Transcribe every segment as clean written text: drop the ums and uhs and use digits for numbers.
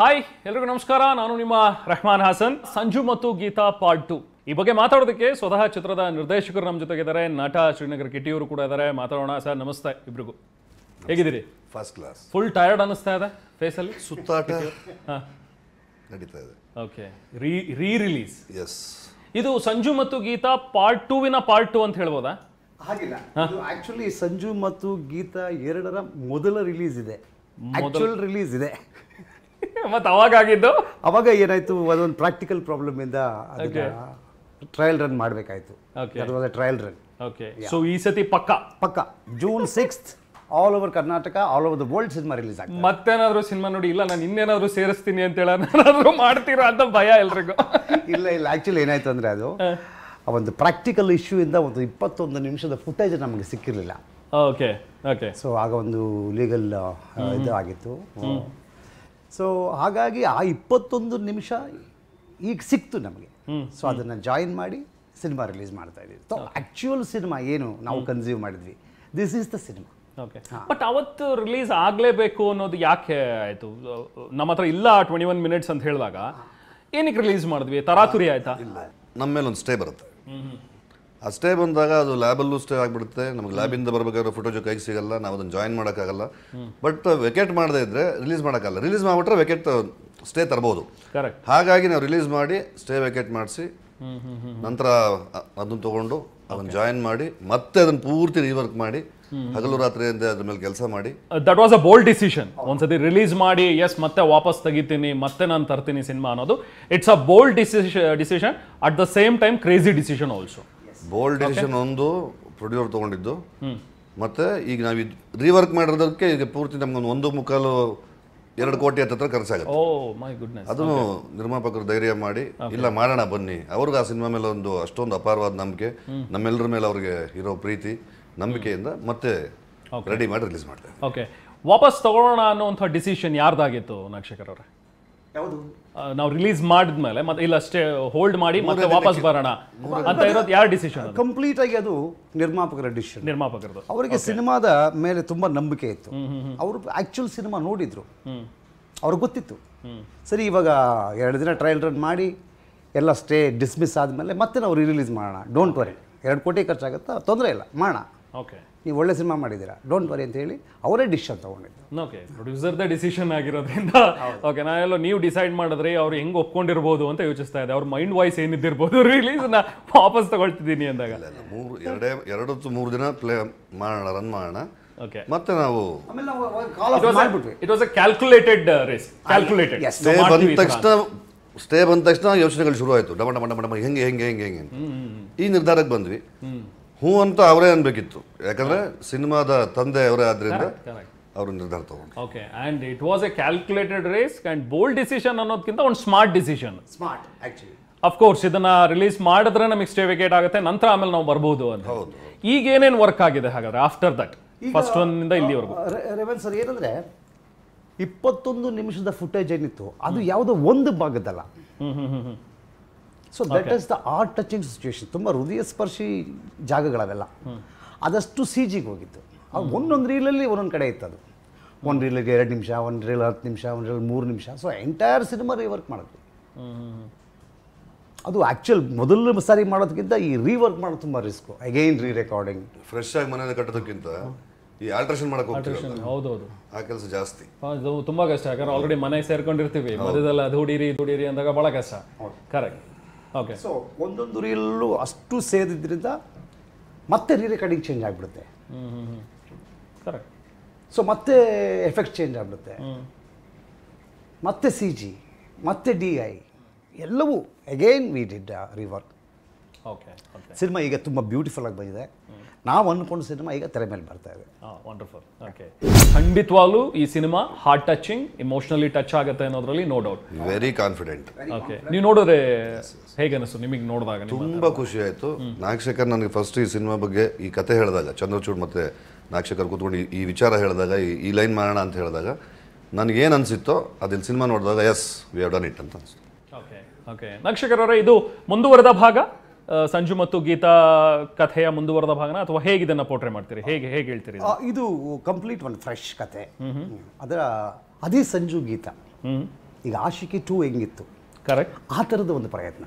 Hi ಎಲ್ರಿಗೂ ನಮಸ್ಕಾರ. ನಾನು ನಿಮ್ಮ ರೆಹಮಾನ್ ಹಾಸನ್. ಸಂಜು ಮತ್ತು ಗೀತಾ ಪಾರ್ಟ್ 2 ಈ ಬಗ್ಗೆ ಮಾತಾಡೋದಕ್ಕೆ ಸ್ವತಃ ಚಿತ್ರದ ನಿರ್ದೇಶಕರು ನಮ್ಮ ಜೊತೆಗಿದ್ದಾರೆ. ನಟ ಶ್ರೀನಗರ್ ಕಿಟ್ಟಿಯವರು ಕೂಡ ಇದ್ದಾರೆ. ಮಾತಾಡೋಣ. ಸರ್ ನಮಸ್ತೆ ಇಬ್ರಿಗೂ. ಹೇಗಿದ್ದೀರಿ? First class. ಫುಲ್ ಟಯರ್ಡ್ ಅನಿಸ್ತಾ ಇದೆ ಫೇಸಲ್ಲಿ? ಸುತ್ತಾಟ ನಡೀತಾ ಇದೆ. ಓಕೆ, ರೀ ರಿಲೀಸ್. ಎಸ್, ಇದು ಸಂಜು ಮತ್ತು ಗೀತಾ ಪಾರ್ಟ್ 2 ಪಾರ್ಟ್ 2 ಅಂತ ಹೇಳ್ಬೋದಾ? ಹಾಗಿಲ್ಲ, ಆಕ್ಚುಲಿ ಸಂಜು ಮತ್ತು ಗೀತಾ ಎರಡರ ಮೊದಲ ರಿಲೀಸ್ ಇದೆ, ಆಕ್ಚುಯಲ್ ರಿಲೀಸ್ ಇದೆ. ಮತ್ತೆ ಅವಾಗ ಆಗಿದ್ದು ಅವಾಗ ಏನಾಯ್ತು, ಅದೊಂದು ಪ್ರಾಕ್ಟಿಕಲ್ ಪ್ರಾಬ್ಲಮ್ ಇಂದ ಟ್ರಯಲ್ ರನ್ ಮಾಡಬೇಕಾಯ್ತು. Trial run. ಓಕೆ, ಸೊ ಈ ಸತಿ ಪಕ್ಕ June 6th all over Karnataka, all over the world cinema release ಆಗ್ತದೆ. ಮತ್ತೇನಾದ್ರೂ ಸಿನಿಮಾ ನೋಡಿ ಇಲ್ಲ ನಾನು ಇನ್ನೇನಾದ್ರೂ ಸೇರಿಸ್ತೀನಿ ಅಂತ ಏನಾದ್ರೂ ಮಾಡ್ತೀರಾ ಅಂತ ಭಯ ಎಲ್ರಿಗೂ? ಇಲ್ಲ, ಆಕ್ಚುಲಿ ಏನಾಯ್ತು ಅಂದ್ರೆ ಅದು ಒಂದು ಪ್ರಾಕ್ಟಿಕಲ್ ಇಶ್ಯೂ ಇಂದ ಒಂದು 21 ನಿಮಿಷದ ಫುಟೇಜ್ ನಮಗೆ ಸಿಕ್ಕಿರಲಿಲ್ಲ. Okay okay. ಸೊ ಆಗ ಒಂದು ಲೀಗಲ್ ಇದು ಆಗಿತ್ತು. ಸೊ ಹಾಗಾಗಿ ಆ 21 ನಿಮಿಷ ಈಗ ಸಿಕ್ತು ನಮಗೆ. ಸೊ ಅದನ್ನು ಜಾಯಿನ್ ಮಾಡಿ ಸಿನಿಮಾ ರಿಲೀಸ್ ಮಾಡ್ತಾ ಇದ್ದೀವಿ. ಸೊ ಆ್ಯಕ್ಚುಯಲ್ ಸಿನಿಮಾ ಏನು ನಾವು ಕನ್ಸ್ಯೂಮ್ ಮಾಡಿದ್ವಿ, this is the cinema. Okay, but ಅವತ್ತು ರಿಲೀಸ್ ಆಗಲೇಬೇಕು ಅನ್ನೋದು ಯಾಕೆ ಆಯಿತು? ನಮ್ಮ ಹತ್ರ ಇಲ್ಲ 21 ಮಿನಿಟ್ಸ್ ಅಂತ ಹೇಳಿದಾಗ ಏನಕ್ಕೆ ರಿಲೀಸ್ ಮಾಡಿದ್ವಿ? ತರಾತುರಿ ಆಯ್ತಾ? ಇಲ್ಲ, ನಮ್ಮ ಮೇಲೆ ಒಂದು ಸ್ಟೇ ಬರುತ್ತೆ. ಆ ಸ್ಟೇ ಬಂದಾಗ ಅದು ಲ್ಯಾಬಲ್ಲೂ ಸ್ಟೇ ಆಗಿಬಿಡುತ್ತೆ. ನಮಗೆ ಲ್ಯಾಬಿಂದ ಬರಬೇಕಾದ್ರೆ ಫುಟೇಜ್ ಕೈಗೆ ಸಿಗಲ್ಲ, ನಾವು ಅದನ್ನು ಜಾಯಿನ್ ಮಾಡೋಕ್ಕಾಗಲ್ಲ. ಬಟ್ ವೆಕೇಟ್ ಮಾಡದೇ ಇದ್ದರೆ ರಿಲೀಸ್ ಮಾಡೋಕ್ಕಲ್ಲ. ರಿಲೀಸ್ ಮಾಡಿಬಿಟ್ರೆ ವೆಕೇಟ್ ಸ್ಟೇ ತರ್ಬೋದು. ಕರೆಕ್ಟ್. ಹಾಗಾಗಿ ನಾವು ರಿಲೀಸ್ ಮಾಡಿ ಸ್ಟೇ ವೆಕೇಟ್ ಮಾಡಿಸಿ ನಂತರ ಅದನ್ನು ತೊಗೊಂಡು ಅದನ್ನು ಜಾಯಿನ್ ಮಾಡಿ ಮತ್ತೆ ಅದನ್ನು ಪೂರ್ತಿ ರೀವರ್ಕ್ ಮಾಡಿ ಹಗಲು ರಾತ್ರಿ ಅಂತ ಅದ್ರ ಮೇಲೆ ಕೆಲಸ ಮಾಡಿ. That was a bold decision. ಒಂದ್ಸತಿ ರಿಲೀಸ್ ಮಾಡಿ ಎಸ್ ಮತ್ತೆ ವಾಪಸ್ ತೆಗಿತೀನಿ, ಮತ್ತೆ ನಾನು ತರ್ತೀನಿ ಸಿನಿಮಾ ಅನ್ನೋದು. It's a bold decision at the same time crazy decision also. Bold decision ಒಂದು ಪ್ರೊಡ್ಯೂಸರ್ ತೊಗೊಂಡಿದ್ದು. ಮತ್ತೆ ಈಗ ನಾವು ರೀವರ್ಕ್ ಮಾಡಿರೋದಕ್ಕೆ ಈಗ ಪೂರ್ತಿ ನಮ್ಗೊಂದು 1.25-2 ಕೋಟಿ ಹತ್ರ ಖರ್ಚಾಗುತ್ತೆ. ಅದನ್ನು ನಿರ್ಮಾಪಕರು ಧೈರ್ಯ ಮಾಡಿ ಇಲ್ಲ ಮಾಡೋಣ ಬನ್ನಿ. ಅವ್ರಿಗೆ ಆ ಸಿನಿಮಾ ಮೇಲೆ ಒಂದು ಅಷ್ಟೊಂದು ಅಪಾರವಾದ ನಂಬಿಕೆ, ನಮ್ಮೆಲ್ಲರ ಮೇಲೆ ಅವ್ರಿಗೆ ಇರೋ ಪ್ರೀತಿ ನಂಬಿಕೆಯಿಂದ ಮತ್ತೆ ರೆಡಿ ಮಾಡಿ ರಿಲೀಸ್ ಮಾಡ್ತಾರೆ. ಓಕೆ, ವಾಪಸ್ ತಗೊಳ್ಳೋಣ ಅನ್ನೋಂಥ ಡಿಸಿಷನ್ ಯಾರ್ದಾಗಿತ್ತು ನಾಗಶೇಖರ್ ಅವರೇ? ಯಾವುದು? ನಾವು ರಿಲೀಸ್ ಮಾಡಿದ್ಮೇಲೆ ಮತ್ತೆ ಇಲ್ಲ ಅಷ್ಟೇ ಹೋಲ್ಡ್ ಮಾಡಿ ಮತ್ತೆ ವಾಪಸ್ ಬರೋಣ ಅಂತ ಇರೋದು ಯಾರ ಡಿಸಿಷನ್? ಕಂಪ್ಲೀಟ್ ಆಗಿ ಅದು ನಿರ್ಮಾಪಕರ ಡಿಸಿಷನ್. ನಿರ್ಮಾಪಕರದು. ಅವರಿಗೆ ಸಿನಿಮಾದ ಮೇಲೆ ತುಂಬಾ ನಂಬಿಕೆ ಇತ್ತು. ಅವರು ಆಕ್ಚುಲ್ ಸಿನಿಮಾ ನೋಡಿದ್ರು, ಅವ್ರಿಗೆ ಗೊತ್ತಿತ್ತು. ಸರಿ, ಇವಾಗ 2 ದಿನ ಟ್ರಯಲ್ ರನ್ ಮಾಡಿ ಎಲ್ಲ ಸ್ಟೇ ಡಿಸ್ಮಿಸ್ ಆದಮೇಲೆ ಮತ್ತೆ ನಾವು ರಿಲೀಸ್ ಮಾಡೋಣ, ಡೋಂಟ್ ವರಿ, 2 ಕೋಟಿ ಖರ್ಚಾಗುತ್ತಾ, ತೊಂದರೆ ಇಲ್ಲ, ಮಾಡೋಣ, ಓಕೆ, ನೀವು ಒಳ್ಳೆ ಸಿನಿಮಾ ಮಾಡಿದ್ದೀರಾ, ಡೋಂಟ್ ವರಿ ಅಂತ ಹೇಳಿ ಅವರೇ ಡಿಸಿಷನ್ ತೊಗೊಂಡಿದ್ದು. ಓಕೆ, ಪ್ರೊಡ್ಯೂಸರ್ದ ಡಿಸಿಷನ್ ಆಗಿರೋದ್ರಿಂದ ಓಕೆ, ನಾನೆಲ್ಲೋ ನೀವು ಡಿಸೈಡ್ ಮಾಡಿದ್ರೆ ಅವ್ರು ಹೆಂಗೆ ಒಪ್ಕೊಂಡಿರ್ಬೋದು ಅಂತ ಯೋಚಿಸ್ತಾ ಇದೆ. ಅವ್ರ ಮೈಂಡ್ ವಾಯ್ಸ್ ಏನಿದ್ದಿರ್ಬೋದು ರಿಲೀಸ್ನ ವಾಪಸ್ ತಗೊಳ್ತಿದ್ದೀನಿ ಅಂದಾಗ. 2-3 ದಿನ ಪ್ಲೇ ಮಾಡೋಣ, ರನ್ ಮಾಡೋಣ, ಓಕೆ, ಮತ್ತೆ ನಾವು it was a calculated race. Calculated. Stay ಬಂದ ತಕ್ಷಣ ಯೋಚನೆಗಳು ಶುರು ಆಯಿತು. ಡಮ ಡಮ ಡಮ ಹೆಂಗೆ ಹೆಂಗೆ ಹೆಂಗೆ ಹೆಂಗೆ ಅಂತ ಈ ನಿರ್ಧಾರಕ್ಕೆ ಬಂದ್ವಿ. ಹ್ಞೂ ಅಂತ ಅವರೇ ಅನ್ಬೇಕಿತ್ತು, ಯಾಕಂದ್ರೆ ಸಿನಿಮಾದ ತಂದೆ ಅವರೇ ಆದ್ರಿಂದ ಅವರು ನಿರ್ಧಾರ ತಗೊಂಡು. Okay, and it was a calculated race and bold decision ಅನ್ನೋದಕ್ಕಿಂತ ಒಂದು smart decision. Smart actually. Of course ಇದನ್ನ ರಿಲೀಸ್ ಮಾಡಿದ್ರೆ ನಮಗೆ ಸ್ಟೇ ವೇಕೇಟ್ ಆಗುತ್ತೆ, ನಂತರ ಆಮೇಲೆ ನಾವು ಬರ್ಬೋದು ಅಂತ. ಈಗ ಏನೇನು ವರ್ಕ್ ಆಗಿದೆ ಹಾಗಾದ್ರೆ ಆಫ್ಟರ್ ದಟ್ ಫಸ್ಟ್ ಒನ್ನಿಂದ ಇಲ್ಲಿವರೆಗೂ? ರೇವನ್ ಸರ್, ಏನಂದ್ರೆ 21 ನಿಮಿಷದ ಫುಟೇಜ್ ಏನಿತ್ತು ಅದು ಯಾವುದೋ ಒಂದು ಭಾಗದಲ್ಲ. So that is the art touching situation. ತುಂಬ ಹೃದಯ ಸ್ಪರ್ಶಿ ಜಾಗಗಳವೆಲ್ಲ. ಅದಷ್ಟು CGಗೆ ಹೋಗಿತ್ತು. ಒಂದೊಂದು ರೀಲಲ್ಲಿ ಒಂದೊಂದು ಕಡೆ ಇತ್ತು. ಅದು ಒಂದು ರೀಲಿಗೆ 2 ನಿಮಿಷ, ಒಂದು ರೀಲ್ 10 ನಿಮಿಷ, ಒಂದು ರೀಲ್ 3 ನಿಮಿಷ. ಸೊ ಎಂಟೈರ್ ಸಿನಿಮಾ ರೀವರ್ಕ್ ಮಾಡಿದ್ವಿ. ಅದು ಆ್ಯಕ್ಚುಯಲ್ ಮೊದಲು ಸಾರಿ ಮಾಡೋದಕ್ಕಿಂತ ಈ ರೀವರ್ಕ್ ಮಾಡೋದು ತುಂಬ ರಿಸ್ಕು. ಅಗೈನ್ ರೆಕಾರ್ಡಿಂಗ್, ಫ್ರೆಶ್ ಆಗಿ ಮನೇಲಿ ಕಟ್ಟೋದಕ್ಕಿಂತ ಈ ಆಲ್ಟ್ರೇಷನ್ ಮಾಡಕ್ಕೆ ಹೋಗ್ತೀವಿ. ಹೌದೌದು, ಆ ಕೆಲಸ ಜಾಸ್ತಿ. ಅದು ತುಂಬಾ ಕಷ್ಟ. ಯಾಕಂದ್ರೆ ಆಲ್ರೆಡಿ ಮನೆಗೆ ಸೇರ್ಕೊಂಡಿರ್ತೀವಿ, ಮಧ್ಯದಲ್ಲಿ ಅದು ದುಡೀರಿ ಅಂದಾಗ ಬಹಳ ಕಷ್ಟ. ಕರೆಕ್ಟ್. ಓಕೆ, ಸೊ ಒಂದೊಂದು ರೀಲಲ್ಲೂ ಅಷ್ಟು ಸೇರಿದ್ರಿಂದ ಮತ್ತೆ ರೆಕಾರ್ಡಿಂಗ್ ಚೇಂಜ್ ಆಗಿಬಿಡುತ್ತೆ. ಕರೆಕ್ಟ್. ಸೊ ಮತ್ತೆ ಎಫೆಕ್ಟ್ ಚೇಂಜ್ ಆಗಿಬಿಡುತ್ತೆ, ಮತ್ತೆ CG, ಮತ್ತೆ DI ಎಲ್ಲವೂ again we did rework. Okay okay. Cinema ಈಗ ತುಂಬ ಬ್ಯೂಟಿಫುಲ್ ಆಗಿ ಬಂದಿದೆ. ನಾವು ಅಂದ್ಕೊಂಡು ಸಿನಿಮಾ ಈಗ ತೆರೆ ಮೇಲೆ ಬರ್ತಾ ಇದೆ. ವಂಡರ್ಫುಲ್. ಓಕೆ, ಖಂಡಿತವಾಗ್ಲೂ ಈ cinema heart touching, emotionally touch ಆಗುತ್ತೆ ಅನ್ನೋದ್ರಲ್ಲಿ no doubt. Very confident. Okay, ನೀವು ನೋಡಿದ್ರೆ ಹೇಗೆ ಅನಿಸ್ತು ನಿಮಗೆ ನೋಡಿದಾಗ? ತುಂಬಾ ಖುಷಿ ಆಯ್ತು. ನಾಗಶೇಖರ್ ನನಗೆ ಫಸ್ಟ್ ಈ ಸಿನಿಮಾ ಬಗ್ಗೆ ಈ ಕತೆ ಹೇಳಿದಾಗ, ಚಂದ್ರಚೂಡ್ ಮತ್ತೆ ನಾಗಶೇಖರ್ ಕೂತ್ಕೊಂಡು ಈ ವಿಚಾರ ಹೇಳಿದಾಗ, ಈ ಲೈನ್ ಮಾಡೋಣ ಅಂತ ಹೇಳಿದಾಗ ನನಗೇನು ಅನಿಸಿತ್ತೋ ಅದಿಲ್ಲಿ ಸಿನಿಮಾ ನೋಡಿದಾಗ yes we have done it ಅಂತ ಅನಿಸ್ತು. Okay okay. ನಾಗಶೇಖರ್ ಅವರೇ, ಇದು ಮುಂದುವರೆದ ಭಾಗ, ಸಂಜು ಮತ್ತು ಗೀತಾ ಕಥೆಯ ಮುಂದುವರೆದ ಭಾಗನ, ಅಥವಾ ಹೇಗೆ ಇದನ್ನ ಪೋರ್ಟ್ರೇ ಮಾಡ್ತೀರಿ? ಹೇಗೆ ಹೇಳ್ತೀರಿ? ಇದು ಕಂಪ್ಲೀಟ್ ಒಂದು ಫ್ರೆಶ್ ಕತೆ. ಅದರ ಅದೇ ಸಂಜು ಗೀತಾ ಈಗ ಆಶಿಕಿ 2 ಹೆಂಗಿತ್ತು, ಕರೆಕ್ಟ್. ಆ ಥರದ ಒಂದು ಪ್ರಯತ್ನ.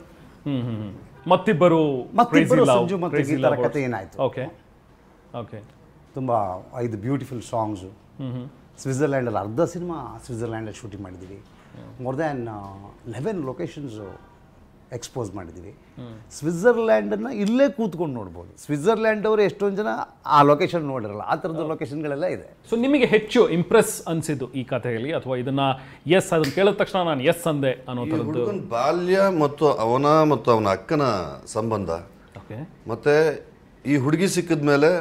ಮತ್ತಿಬ್ಬರು ಸಂಜು ಮತ್ತು ಗೀತಾರ ಕಥೆ ಏನಾಯಿತು. Okay okay. ತುಂಬ 5 ಬ್ಯೂಟಿಫುಲ್ ಸಾಂಗ್ಸು. ಸ್ವಿಟ್ಜರ್ಲ್ಯಾಂಡಲ್ಲಿ ಅರ್ಧ ಸಿನಿಮಾ ಸ್ವಿಟ್ಜರ್ಲ್ಯಾಂಡಲ್ಲಿ ಶೂಟಿಂಗ್ ಮಾಡಿದ್ದೀವಿ. ಮೋರ್ ದ್ಯಾನ್ 11 ಲೊಕೇಶನ್ಸು ಎಕ್ಸ್ಪೋಸ್ ಮಾಡಿದ್ದೀವಿ. ಸ್ವಿಟ್ಜರ್ಲ್ಯಾಂಡನ್ನು ಇಲ್ಲೇ ಕೂತ್ಕೊಂಡು ನೋಡ್ಬೋದು. ಸ್ವಿಟ್ಜರ್ಲ್ಯಾಂಡ್ ಅವರು ಎಷ್ಟೊಂದು ಜನ ಆ ಲೊಕೇಶನ್ ನೋಡಿರಲ್ಲ, ಆ ಥರದ ಲೊಕೇಶನ್ಗಳೆಲ್ಲ ಇದೆ. ಸೊ ನಿಮಗೆ ಹೆಚ್ಚು ಇಂಪ್ರೆಸ್ ಅನಿಸಿದ್ದು ಈ ಕಥೆಯಲ್ಲಿ, ಅಥವಾ ಇದನ್ನ ಅದನ್ನ ಕೇಳಿದ ತಕ್ಷಣ ನಾನು ಎಸ್ ಅಂದೆ ಅನ್ನೋ ಥರದ್ದು? ಬಾಲ್ಯ ಮತ್ತು ಅವನ ಅಕ್ಕನ ಸಂಬಂಧ, ಮತ್ತೆ ಈ ಹುಡುಗಿ ಸಿಕ್ಕಿದ ಮೇಲೆ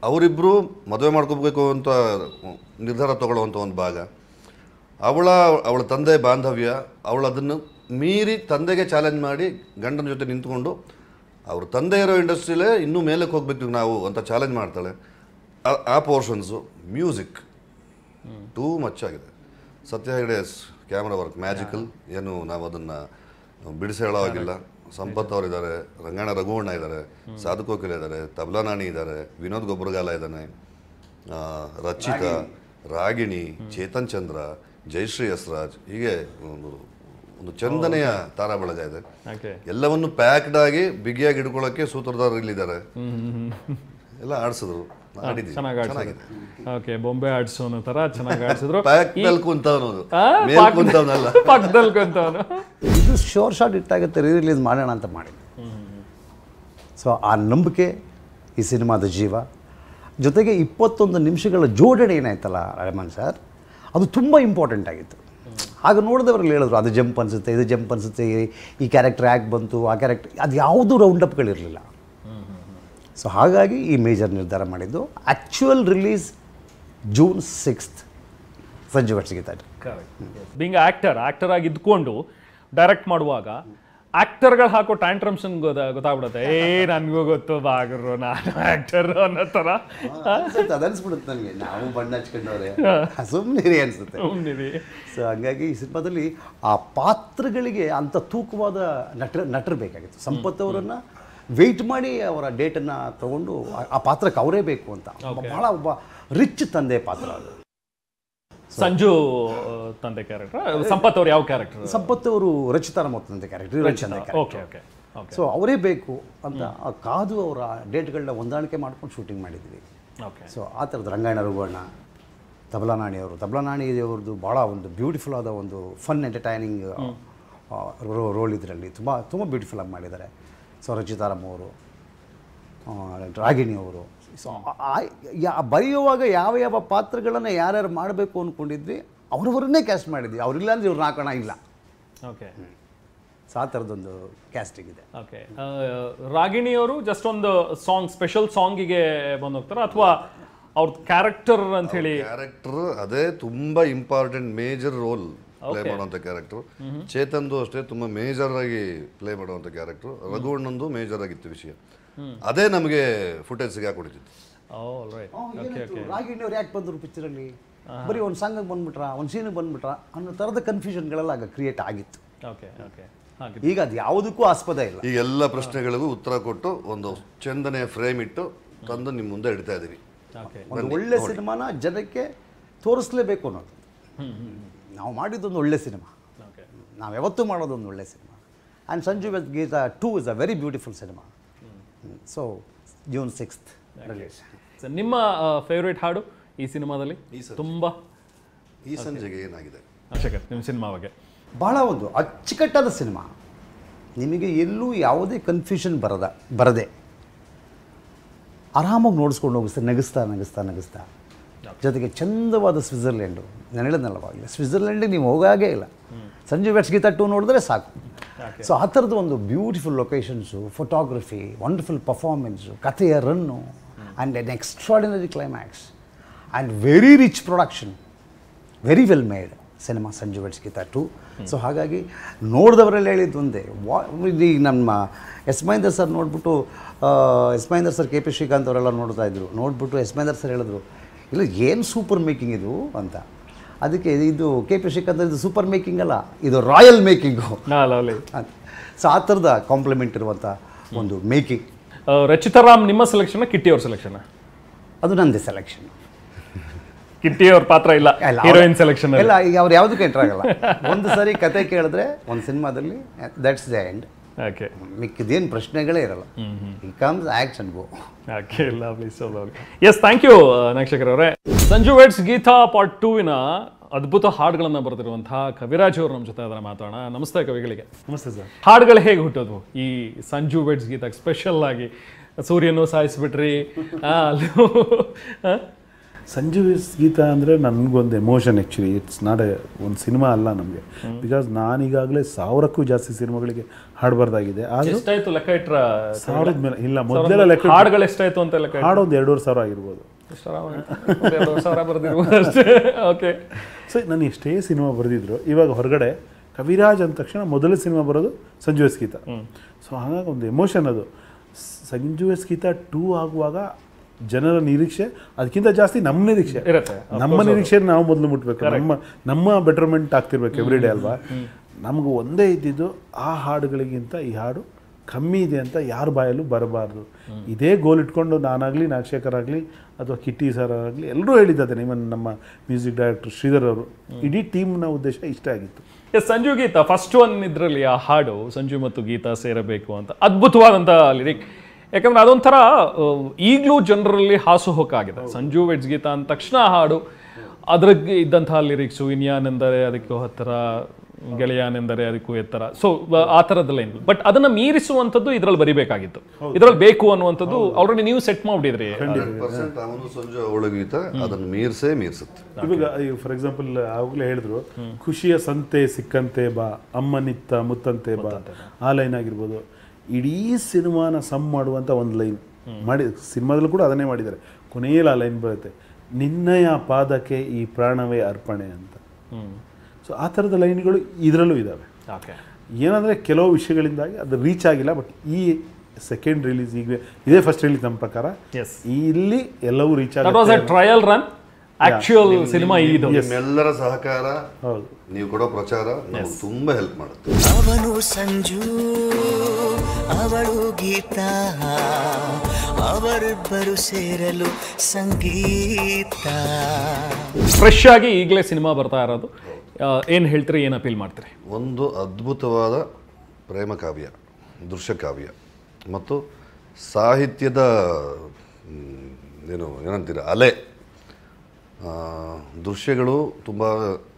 ಅವರಿಬ್ಬರು ಮದುವೆ ಮಾಡ್ಕೋಬೇಕು ಅಂತ ನಿರ್ಧಾರ ತಗೊಳ್ಳುವಂಥ ಒಂದು ಭಾಗ, ಅವಳ ತಂದೆ ಬಾಂಧವ್ಯ, ಅವಳು ಅದನ್ನು ಮೀರಿ ತಂದೆಗೆ ಚಾಲೆಂಜ್ ಮಾಡಿ ಗಂಡನ ಜೊತೆ ನಿಂತ್ಕೊಂಡು ಅವ್ರ ತಂದೆ ಇರೋ ಇಂಡಸ್ಟ್ರಿಲೇ ಇನ್ನೂ ಮೇಲಕ್ಕೆ ಹೋಗ್ಬೇಕು ನಾವು ಅಂತ ಚಾಲೆಂಜ್ ಮಾಡ್ತಾಳೆ. ಆ ಪೋರ್ಷನ್ಸು, ಮ್ಯೂಸಿಕ್ ಟೂ ಮಚ್ ಆಗಿದೆ. ಸತ್ಯ ಹೆಗ್ಡೆ ಕ್ಯಾಮ್ರಾ ವರ್ಕ್ ಮ್ಯಾಜಿಕಲ್, ಏನು ನಾವು ಅದನ್ನು ಬಿಡಿಸಿ ಹೇಳೋವಾಗಿಲ್ಲ. ಸಂಪತ್ ಅವರಿದ್ದಾರೆ, ರಂಗಣ್ಣ ರಘುವಣ್ಣ ಇದ್ದಾರೆ, ಸಾಧು ಕೋಕಿಲ ಇದ್ದಾರೆ, ತಬಲಾ ನಾಣಿ ಇದ್ದಾರೆ, ವಿನೋದ್ ಗೊಬ್ಬರಗಾಲ ಇದ್ದಾನೆ, ರಚಿತಾ, ರಾಗಿಣಿ, ಚೇತನ್ ಚಂದ್ರ, ಜಯಶ್ರೀ ಯಸ್ರಾಜ್, ಹೀಗೆ ಒಂದು ಚಂದನೆಯ ತಾರಾ ಬಳಗ ಇದೆ. ಎಲ್ಲವನ್ನು ಪ್ಯಾಕ್ಡ್ ಆಗಿ ಬಿಗಿಯಾಗಿ ಹಿಡ್ಕೊಳ್ಳೋಕೆ ಸೂತ್ರಧಾರರು ಇಲ್ಲಿದ್ದಾರೆ. ಎಲ್ಲ ಆಡಿಸಿದ್ರು, ಚೆನ್ನಾಗಿದೆ. ಓಕೆ, ಬೊಂಬೆ ಆಡಿಸೋ ತರ ಚೆನ್ನಾಗಿ ಆಡಿಸಿದ್ರು. ಇದು ಶೋರ್ ಶಾಟ್ ಇಟ್ಟಾಗುತ್ತೆ, ರಿಲೀಸ್ ಮಾಡೋಣ ಅಂತ ಮಾಡಿದ್ವಿ. ಸೊ ಆ ನಂಬಿಕೆ ಈ ಸಿನಿಮಾದ ಜೀವ. ಜೊತೆಗೆ 21 ನಿಮಿಷಗಳ ಜೋಡಣೆ ಏನಾಯ್ತಲ್ಲ ರೆಹಮಾನ್ ಸರ್, ಅದು ತುಂಬ ಇಂಪಾರ್ಟೆಂಟ್ ಆಗಿತ್ತು. ಆಗ ನೋಡಿದವ್ರಲ್ಲಿ ಹೇಳಿದ್ರು ಅದು ಜಂಪ್ ಅನಿಸುತ್ತೆ, ಇದು ಜಂಪ್ ಅನಿಸುತ್ತೆ, ಈ ಕ್ಯಾರೆಕ್ಟರ್ ಯಾಕೆ ಬಂತು, ಆ ಕ್ಯಾರೆಕ್ಟರ್, ಅದು ಯಾವುದೂ ರೌಂಡಪ್ಗಳಿರಲಿಲ್ಲ. ಸೊ ಹಾಗಾಗಿ ಈ ಮೇಜರ್ ನಿರ್ಧಾರ ಮಾಡಿದ್ದು. Actual release June 6th Sanju ವೆಟ್ಸ್ಗೀತಾ. Being actor ಆಗಿ ಇದ್ಕೊಂಡು ಡೈರೆಕ್ಟ್ ಮಾಡುವಾಗ ಆಕ್ಟರ್ಗಳು ಹಾಕೋ ಟ್ಯಾಂಟ್ರಮ್ಸ್ ಗೊತ್ತಾಗ್ಬಿಡುತ್ತೆ. ನನಗೂ ಗೊತ್ತು ಬಾಗರು, ನಾನು ಆಕ್ಟರ್ ಅನ್ನೋ ಥರ ಅದನ್ಸ್ಬಿಡುತ್ತೆ ನನಗೆ. ನಾವು ಬಣ್ಣ ಹಚ್ಕೊಂಡವ್ರೆ, ಸುಮ್ಮನೆ ಅನಿಸುತ್ತೆ. ಸೊ ಹಂಗಾಗಿ ಈ ಸಿನಿಮಾದಲ್ಲಿ ಆ ಪಾತ್ರಗಳಿಗೆ ಅಂಥ ತೂಕವಾದ ನಟರು ಬೇಕಾಗಿತ್ತು. ಸಂಪತ್ ಅವರನ್ನು ವೆಯ್ಟ್ ಮಾಡಿ ಅವರ ಡೇಟನ್ನು ತಗೊಂಡು ಆ ಪಾತ್ರಕ್ಕೆ ಅವರೇ ಬೇಕು ಅಂತ. ಬಹಳ ಒಬ್ಬ ರಿಚ್ ತಂದೆ ಪಾತ್ರ ಅದು. ಸಂಜು ತಂದೆ ಕ್ಯಾರೆಕ್ಟರ್, ಸಂಪತ್ ಅವರು ಯಾವ ಕ್ಯಾರೆಕ್ಟರ್? ಸಂಪತ್ ಅವರು ರಚಿತಾ ರಾಮತ್ ತಂದೆ ಕ್ಯಾರೆಕ್ಟರ್. ಸೊ ಅವರೇ ಬೇಕು ಅಂತ ಕಾದು ಅವರ ಡೇಟ್ಗಳನ್ನ ಹೊಂದಾಣಿಕೆ ಮಾಡ್ಕೊಂಡು ಶೂಟಿಂಗ್ ಮಾಡಿದ್ವಿ. ಸೊ ಆ ಥರದ ರಂಗಾಯಣ ರಘುವಣ್ಣ, ತಬಲಾ ನಾಣಿ ಅವ್ರದ್ದು ಭಾಳ ಒಂದು ಬ್ಯೂಟಿಫುಲ್ ಆದ ಒಂದು ಫನ್ ಎಂಟರ್ಟೈನಿಂಗ್ ರೋಲ್ ಇದರಲ್ಲಿ ತುಂಬ ಬ್ಯೂಟಿಫುಲ್ ಆಗಿ ಮಾಡಿದ್ದಾರೆ. ಸೊ ರಚಿತಾ ರಾಮ್ ಅವರು, ರಾಗಿಣಿ ಅವರು. ಸೊ ಬರೆಯುವಾಗ ಯಾವ ಪಾತ್ರಗಳನ್ನು ಯಾರ್ಯಾರು ಮಾಡಬೇಕು ಅಂದ್ಕೊಂಡಿದ್ವಿ ಅವರವರನ್ನೇ ಕ್ಯಾಸ್ಟ್ ಮಾಡಿದ್ವಿ. ಅವರಿಲ್ಲ ಅಂದರೆ ಇವ್ರನ್ನ ಹಾಕೋಣ ಇಲ್ಲ. ಓಕೆ, ಸೊ ಆ ಥರದೊಂದು ಕ್ಯಾಸ್ಟಿಂಗ್ ಇದೆ. ಓಕೆ, ರಾಗಿಣಿಯವರು ಜಸ್ಟ್ ಒಂದು ಸಾಂಗ್, ಸ್ಪೆಷಲ್ ಸಾಂಗಿಗೆ ಬಂದು ಹೋಗ್ತಾರೆ, ಅಥವಾ ಅವ್ರ ಕ್ಯಾರೆಕ್ಟರ್ ಅಂತ ಹೇಳಿ? ಕ್ಯಾರೆಕ್ಟರ್ ಅದೇ ತುಂಬ ಇಂಪಾರ್ಟೆಂಟ್ ಮೇಜರ್ ರೋಲ್ ಪ್ಲೇ ಮಾಡುವಂಥ ಕ್ಯಾರೆಕ್ಟರ್. ಚೇತನ್ದು ಅಷ್ಟೇ ತುಂಬ ಮೇಜರ್ ಆಗಿ ಪ್ಲೇ ಮಾಡುವಂಥ ಕ್ಯಾರೆಕ್ಟರ್. ರಘುವಣ್ಣಂದು ಮೇಜರ್ ಆಗಿತ್ತು ವಿಷಯ. ಅದೇ ನಮಗೆ ಫುಟೇಜ್ ಸಿಗಾಕೊಡಿತ್ತು. ರಾಗಿಣಿಯವ್ರು ಯಾಕೆ ಬಂದರು ಪಿಕ್ಚರಲ್ಲಿ, ಬರೀ ಒಂದು ಸಾಂಗಿಗೆ ಬಂದ್ಬಿಟ್ರಾ, ಒಂದು ಸೀನಿಗೆ ಬಂದ್ಬಿಟ್ರಾ ಅನ್ನೋ ಥರದ ಕನ್ಫ್ಯೂಷನ್ಗಳೆಲ್ಲ ಆಗ ಕ್ರಿಯೇಟ್ ಆಗಿತ್ತು. ಈಗ ಅದು ಯಾವುದಕ್ಕೂ ಆಸ್ಪದ ಇಲ್ಲ. ಈ ಎಲ್ಲ ಪ್ರಶ್ನೆಗಳಿಗೂ ಉತ್ತರ ಕೊಟ್ಟು ಒಂದು ಚಂದನೆಯ ಫ್ರೇಮ್ ಇಟ್ಟು ತಂದು ನಿಮ್ಮ ಮುಂದೆ ಇಡ್ತಾ ಇದ್ದೀವಿ. ಒಂದು ಒಳ್ಳೆ ಸಿನಿಮಾನ ಜನಕ್ಕೆ ತೋರಿಸ್ಲೇಬೇಕು ಅನ್ನೋದು. ನಾವು ಮಾಡಿದ್ದೊಂದು ಒಳ್ಳೆ ಸಿನಿಮಾ, ನಾವು ಯಾವತ್ತೂ ಮಾಡೋದೊಂದು ಒಳ್ಳೆ cinema. And Sanju ವೆಟ್ಸ್ಗೀತಾ 2 is a very beautiful cinema. So June 6th release. ನಿಮ್ಮ ಫೇವ್ರೇಟ್ ಹಾಡು ಈ ಸಿನಿಮಾದಲ್ಲಿ? ತುಂಬ ಈ ಸಂಜೆಗೆ ಏನಾಗಿದೆ ಅಶೇಖರ್, ನಿಮ್ಮ ಸಿನಿಮಾ ಬಗ್ಗೆ? ಭಾಳ ಒಂದು ಅಚ್ಚುಕಟ್ಟಾದ ಸಿನಿಮಾ. ನಿಮಗೆ ಎಲ್ಲೂ ಯಾವುದೇ ಕನ್ಫ್ಯೂಷನ್ ಬರದೆ ಆರಾಮಾಗಿ ನೋಡಿಸ್ಕೊಂಡು ಹೋಗಿಸ್ತಾರೆ, ನಗಿಸ್ತಾ. ಜೊತೆಗೆ ಚಂದವಾದ ಸ್ವಿಟ್ಜರ್ಲ್ಯಾಂಡು. ನಾನು ಹೇಳಿದ್ನಲ್ಲವಾಗಲೇ, ಸ್ವಿಟ್ಜರ್ಲ್ಯಾಂಡಿಗೆ ನೀವು ಹೋಗಾಗೇ ಇಲ್ಲ. ಸಂಜು ವೆಟ್ಸ್ಗೀತಾ 2 ನೋಡಿದ್ರೆ ಸಾಕು. ಸೊ ಆ ಥರದ್ದು ಒಂದು beautiful locations, photography, wonderful performance, ಕಥೆಯ run, and N extraordinary climax, and very rich production, very well made cinema Sanju ವೆಟ್ಸ್ಗೀತಾ 2. So ಹಾಗಾಗಿ ನೋಡಿದವರೆಲ್ಲ ಹೇಳಿದ್ದು ಒಂದೇ, ಈಗ ನಮ್ಮ ಎಸ್ ಮಹೇಂದರ್ ಸರ್ ನೋಡ್ಬಿಟ್ಟು, S Mahender sir, K P Srikanth ಅವರೆಲ್ಲ ನೋಡ್ಬಿಟ್ಟು ಎಸ್ ಮಹೇಂದರ್ ಸರ್ ಹೇಳಿದ್ರು, ಇಲ್ಲ ಏನು ಸೂಪರ್ ಮೇಕಿಂಗ್ ಇದು ಅಂತ. ಅದಕ್ಕೆ ಇದು ಕೆ ಪಿ ಶ್ರೀಕಾಂತ್ ಇದು ಸೂಪರ್ ಮೇಕಿಂಗ್ ಅಲ್ಲ, ಇದು ರಾಯಲ್ ಮೇಕಿಂಗು. ಸೊ ಆ ಥರದ ಕಾಂಪ್ಲಿಮೆಂಟ್ ಇರುವಂಥ ಒಂದು ಮೇಕಿಂಗ್. ರಚಿತಾ ರಾಮ್ ನಿಮ್ಮ ಸೆಲೆಕ್ಷನ್, ಕಿಟ್ಟಿ ಅವ್ರ ಸೆಲೆಕ್ಷನ್? ಅದು ನನ್ನದೇ ಸೆಲೆಕ್ಷನ್. ಕಿಟ್ಟಿ ಅವ್ರ ಪಾತ್ರ ಇಲ್ಲ ಹೀರೋಯಿನ್ ಸೆಲೆಕ್ಷನ್ ಇಲ್ಲ, ಈಗ ಅವ್ರು ಯಾವುದಕ್ಕೂ ಎಂಟರ್ ಆಗಲ್ಲ. ಒಂದು ಸರಿ ಕತೆ ಕೇಳಿದ್ರೆ ಒಂದು ಸಿನಿಮಾದಲ್ಲಿ ದಟ್ಸ್ ದ ಎಂಡ್. ಓಕೆ, ಮಿಕ್ಕಿದೇನು ಪ್ರಶ್ನೆಗಳೇ ಇರಲ್ಲ. ಈ comes action go. Okay, lovely, so lovely. Yes, thank you Nagashekar ಅವರೇ. ಸಂಜು ವೆಡ್ಸ್ ಗೀತಾ ಪಾರ್ಟ್ 2 ಅದ್ಭುತ ಹಾಡುಗಳನ್ನು ಬರೆದಿರುವಂತಹ ಕವಿರಾಜ್ ಅವರು ನಮ್ಮ ಜೊತೆ ಅದನ್ನು ಮಾತಾಡೋಣ. ನಮಸ್ತೆ ಕವಿಗಳಿಗೆ. ನಮಸ್ತೆ ಸರ್. ಹಾಡುಗಳು ಹೇಗೆ ಹುಟ್ಟೋದು ಈ ಸಂಜು ವೆಡ್ಸ್ ಗೀತಾಗೆ ಸ್ಪೆಷಲ್ ಆಗಿ? ಸೂರ್ಯನು ಸಾಯಿಸ್ಬಿಟ್ರಿ, ಸಂಜು ಗೀತಾ ಅಂದರೆ ನನಗೊಂದು ಎಮೋಷನ್. ಆ್ಯಕ್ಚುಲಿ ಇಟ್ಸ್ ನಾಟ್ ಒಂದು ಸಿನಿಮಾ ಅಲ್ಲ ನಮಗೆ, ಬಿಕಾಸ್ ನಾನೀಗಾಗಲೇ 1000ಕ್ಕೂ ಜಾಸ್ತಿ ಸಿನಿಮಾಗಳಿಗೆ ಹಾಡಬಾರ್ದಾಗಿದೆ. ಆದರೆ ಎಷ್ಟಾಯ್ತು ಲೆಕ್ಕ ಇಟ್ರ? 1000 ಮೇಲೆ ಇಲ್ಲ, ಮೊದಲೆಲ್ಲ ಲೆಕ್ಕ ಹಾಡುಗಳು ಎಷ್ಟಾಯ್ತು ಅಂತ ಲೆಕ್ಕ? ಹಾಡು ಒಂದು 2,500 ಆಗಿರ್ಬೋದು. ಓಕೆ. ಸೊ ನಾನು ಎಷ್ಟೇ ಸಿನಿಮಾ ಬರೆದಿದ್ರು, ಇವಾಗ ಹೊರಗಡೆ ಕವಿರಾಜ್ ಅಂದ ತಕ್ಷಣ ಮೊದಲ ಸಿನಿಮಾ ಬರೋದು ಸಂಜು ವೆಡ್ಸ್ ಗೀತಾ. ಸೊ ಹಾಗಾಗಿ ಒಂದು ಎಮೋಷನ್ ಅದು. ಸಂಜು ವೆಡ್ಸ್ ಗೀತಾ 2 ಆಗುವಾಗ ಜನರ ನಿರೀಕ್ಷೆ ಅದಕ್ಕಿಂತ ಜಾಸ್ತಿ ನಮ್ಮ ನಿರೀಕ್ಷೆ ಇರುತ್ತೆ. ನಮ್ಮ ನಿರೀಕ್ಷೆ ನಾವು ಮೊದಲು ಮುಟ್ಬೇಕು, ನಮ್ಮ ಬೆಟರ್ಮೆಂಟ್ ಆಗ್ತಿರ್ಬೇಕು ಎವ್ರಿ ಡೇ ಅಲ್ವಾ. ನಮ್ಗೆ ಒಂದೇ ಇದ್ದಿದ್ದು ಆ ಹಾಡುಗಳಿಗಿಂತ ಈ ಹಾಡು ಕಮ್ಮಿ ಇದೆ ಅಂತ ಯಾರ ಬಾಯಲ್ಲೂ ಬರಬಾರ್ದು. ಇದೇ ಗೋಲ್ ಇಟ್ಕೊಂಡು ನಾನಾಗಲಿ, ನಾಗಶೇಖರ್ ಆಗಲಿ ಅಥವಾ ಕಿಟ್ಟಿ ಸರ್ ಆಗಲಿ ಎಲ್ಲರೂ ಹೇಳಿದ್ದಾರೆ. ಇವನ್ ನಮ್ಮ ಮ್ಯೂಸಿಕ್ ಡೈರೆಕ್ಟರ್ ಶ್ರೀಧರ್ ಅವರು, ಇಡೀ ಟೀಮ್ನ ಉದ್ದೇಶ ಇಷ್ಟ ಆಗಿತ್ತು. ಎಸ್, ಸಂಜು ಗೀತಾ ಫಸ್ಟ್ ಒನ್ ಇದರಲ್ಲಿ ಆ ಹಾಡು ಸಂಜು ಮತ್ತು ಗೀತಾ ಸೇರಬೇಕು ಅಂತ ಅದ್ಭುತವಾದಂಥ ಲಿರಿಕ್. ಯಾಕಂದ್ರೆ ಅದೊಂಥರ ಈಗಲೂ ಜನರಲ್ಲಿ ಹಾಸುಹೊಕ್ಕಾಗಿದೆ. ಸಂಜು ವೆಡ್ಸ್ ಗೀತಾ ಅಂದ ತಕ್ಷಣ ಹಾಡು, ಅದ್ರಿಗೆ ಇದ್ದಂತಹ ಲಿರಿಕ್ಸು, ಇನ್ಯಾನೆಂದರೆ ಅದಕ್ಕೂ ಹತ್ತಿರ, ಗೆಳೆಯನೆಂದರೆ ಅದಕ್ಕೂ ಎತ್ತರ, ಸೊ ಆ ಥರದ್ದೆಲ್ಲ ಏನು. ಬಟ್ ಅದನ್ನು ಮೀರಿಸುವಂಥದ್ದು ಇದರಲ್ಲಿ ಬರಿಬೇಕಾಗಿತ್ತು, ಇದರಲ್ಲಿ ಬೇಕು ಅನ್ನುವಂಥದ್ದು ಆಲ್ರೆಡಿ ನೀವು ಸೆಟ್ ಮಾಡಿಬಿಟ್ಟಿದ್ರಿ. 100% ಅವನು ಸಂಜು ಅವಳ ಗೀತ ಅದನ್ನು ಮೀರಿಸುತ್ತೆ. ಇವಾಗ ಫಾರ್ ಎಕ್ಸಾಂಪಲ್ ಆವಾಗಲೇ ಹೇಳಿದ್ರು, ಖುಷಿಯ ಸಂತೆ ಸಿಕ್ಕಂತೆ ಬಾ, ಅಮ್ಮನಿತ್ತ ಮುತ್ತಂತೆ ಬಾ, ಆ ಲೈನ್ ಆಗಿರ್ಬೋದು. ಇಡೀ ಸಿನಿಮಾನ ಸಮ್ ಮಾಡುವಂಥ ಒಂದು ಲೈನ್ ಮಾಡಿ, ಸಿನಿಮಾದಲ್ಲೂ ಕೂಡ ಅದನ್ನೇ ಮಾಡಿದ್ದಾರೆ. ಕೊನೆಯಲ್ಲಿ ಆ ಲೈನ್ ಬರುತ್ತೆ, ನಿನ್ನಯ ಪಾದಕ್ಕೆ ಈ ಪ್ರಾಣವೇ ಅರ್ಪಣೆ ಅಂತ. ಸೊ ಆ ಥರದ ಲೈನ್ಗಳು ಇದರಲ್ಲೂ ಇದ್ದಾವೆ. ಏನಂದರೆ ಕೆಲವು ವಿಷಯಗಳಿಂದಾಗಿ ಅದು ರೀಚ್ ಆಗಿಲ್ಲ. ಬಟ್ ಈ ಸೆಕೆಂಡ್ ರಿಲೀಸ್, ಈಗ ಇದೇ ಫಸ್ಟ್ ರಿಲೀಸ್ ನಮ್ಮ ಪ್ರಕಾರ, ಇಲ್ಲಿ ಎಲ್ಲವೂ ರೀಚ್ ಆಗಿದೆ. ಟ್ರಯಲ್ ರನ್ ಆಕ್ಚುಯಲ್ ಸಿನಿಮಾ ಇದು. ನಿಮ್ಮೆಲ್ಲರ ಸಹಕಾರ, ನೀವು ಕೊಡೋ ಪ್ರಚಾರ ನಮಗೆ ತುಂಬಾ ಹೆಲ್ಪ್ ಮಾಡುತ್ತೆ. ಅವನು ಸಂಜು, ಅವಳು ಗೀತಾ, ಅವರಿಬ್ಬರು ಸೇರಲು ಸಂಗೀತ. ಫ್ರೆಶ್ ಆಗಿ ಈಗಲೇ ಸಿನಿಮಾ ಬರ್ತಾ ಇರೋದು, ಏನು ಹೇಳ್ತೀರಿ, ಏನು ಅಪೀಲ್ ಮಾಡ್ತೀರಿ? ಒಂದು ಅದ್ಭುತವಾದ ಪ್ರೇಮ ಕಾವ್ಯ, ದೃಶ್ಯ ಕಾವ್ಯ ಮತ್ತು ಸಾಹಿತ್ಯದ ಏನಂತೀರ ಅಲೆ. ದೃಶ್ಯಗಳು ತುಂಬ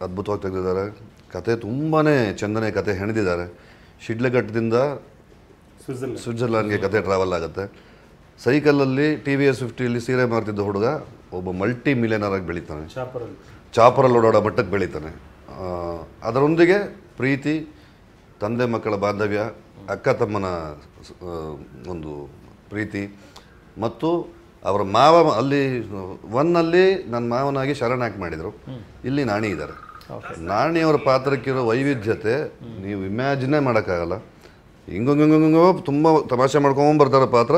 ಅದ್ಭುತವಾಗಿ ತೆಗೆದಿದ್ದಾರೆ. ಕತೆ ತುಂಬಾ ಚೆಂದನೇ ಕತೆ ಹೆಣೆದಿದ್ದಾರೆ. ಶಿಡ್ಲಘಟ್ಟದಿಂದ ಸ್ವಿಟ್ಜರ್ಲ್ಯಾಂಡ್ಗೆ ಕತೆ ಟ್ರಾವೆಲ್ ಆಗುತ್ತೆ. ಸೈಕಲಲ್ಲಿ TVS 50ಯಲ್ಲಿ ಸೀರೆ ಮಾರ್ತಿದ್ದ ಹುಡುಗ ಒಬ್ಬ ಮಲ್ಟಿ ಮಿಲಿಯನರ್ ಆಗಿ ಬೆಳೀತಾನೆ, ಚಾಪರಲ್ಲಿ ಓಡಾಡೋ ಮಟ್ಟಕ್ಕೆ ಬೆಳೀತಾನೆ. ಅದರೊಂದಿಗೆ ಪ್ರೀತಿ, ತಂದೆ ಮಕ್ಕಳ ಬಾಂಧವ್ಯ, ಅಕ್ಕ ತಮ್ಮನ ಒಂದು ಪ್ರೀತಿ ಮತ್ತು ಅವರ ಮಾವ ಅಲ್ಲಿ ಒನ್ನಲ್ಲಿ ನನ್ನ ಮಾವನಾಗಿ ಶರಣ್ ಆ್ಯಕ್ಟ್ ಮಾಡಿದರು. ಇಲ್ಲಿ ನಾಣಿ ಇದ್ದಾರೆ. ನಾಣಿಯವರ ಪಾತ್ರಕ್ಕಿರೋ ವೈವಿಧ್ಯತೆ ನೀವು ಇಮ್ಯಾಜಿನೇ ಮಾಡೋಕ್ಕಾಗಲ್ಲ. ಹಿಂಗೋ ತುಂಬ ತಮಾಷೆ ಮಾಡ್ಕೊಂಬರ್ತಾರೆ ಪಾತ್ರ,